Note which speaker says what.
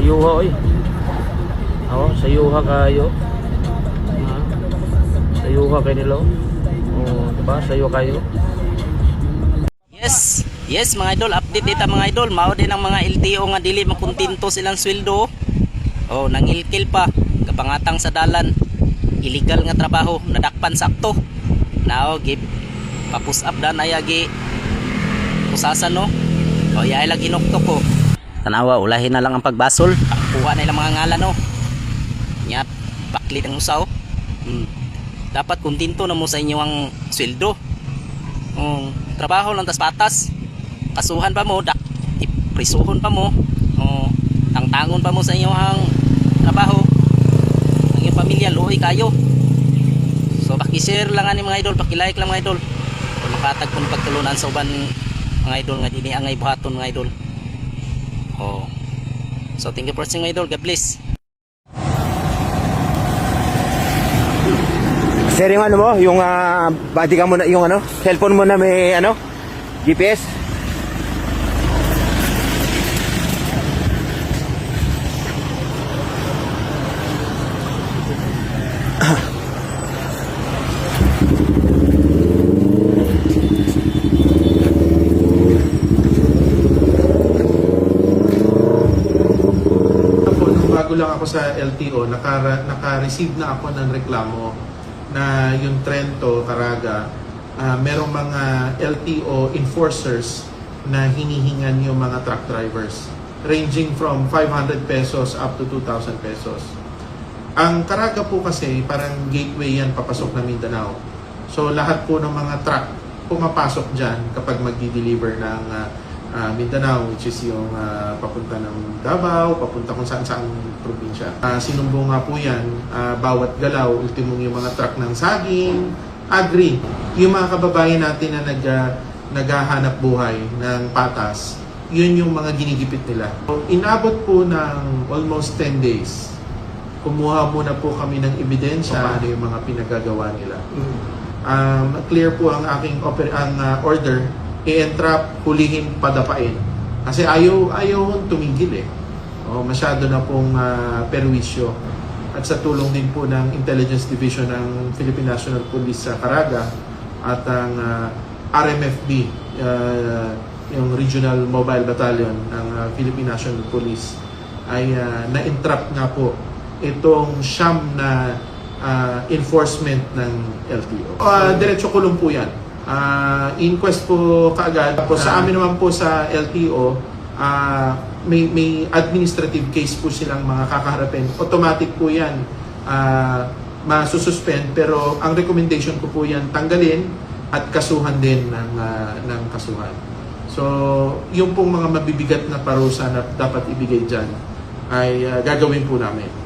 Speaker 1: Sayuha oy. Oh, sayuha kayo. Ha? Sayuha kayo nila. Oh, diba? Sayuha kayo.
Speaker 2: Yes. Yes mga idol, update dito mga idol. Mao din ang mga LTO nga dili makontento silang sweldo. Oh, nangilkil pa kapangatang sa dalan. Illegal nga trabaho, nadakpan sakto. Now, give pa-push up dan ayagi. Pusasan no. O iya lang inokto ko. Tanawa, ulahin na lang ang pagbasol. Kuha na ilang mga ngalan no. Nya baklit ang usaw. Dapat kontento na mo sa inyo ang sweldo. Trabaho lang tas patas. Kasuhan pa mo, prisuhon pa mo. Tangtangon pa mo sa inyo ang trabaho. Ang iyong pamilya luoy kayo. So paki-share lang ani mga idol, paki-like lang mga idol. Kung makatag pun pagtulunan sa uban mga idol nga dinhi angay buhaton mga idol. So thank you for watching mga idol. God bless.
Speaker 3: Sir, yung ano mo, yung body cam mo na, yung ano, cellphone mo na may ano, GPS.
Speaker 4: Bago lang ako sa LTO, naka-receive na ako ng reklamo na yung Trento, Caraga, merong mga LTO enforcers na hinihingan yung mga truck drivers, ranging from 500 pesos up to 2,000 pesos. Ang Caraga po kasi parang gateway yan papasok na Mindanao. So lahat po ng mga truck pumapasok dyan kapag magdi-deliver ng Mindanao, which is yung papunta ng Davao, papunta kung saan-saan probinsya. Sinumbong nga po yan, bawat galaw, ultimong yung mga truck ng saging, agri, yung mga kababayan natin na naghahanap buhay ng patas, yun yung mga ginigipit nila. So, inabot po ng almost 10 days. Kumuha muna po kami ng ebidensya ano yung mga pinagagawa nila. Clear po ang aking order, i-entrap, hulihin, padapain. Kasi ayaw tumigil eh. Masyado na pong perwisyo. At sa tulong din po ng Intelligence Division ng Philippine National Police sa Caraga at ang RMFB, yung Regional Mobile Battalion ng Philippine National Police, ay na-entrap nga po itong siyam na enforcement ng LTO. Diretso kulong po yan. Inquest po kaagad. Tapos sa amin naman po sa LTO, may administrative case po silang mga kakaharapin. Automatic po yan masususpend, pero ang recommendation ko po yan tanggalin at kasuhan din ng kasuhan. So yung pong mga mabibigat na parusa na dapat ibigay dyan ay gagawin po namin.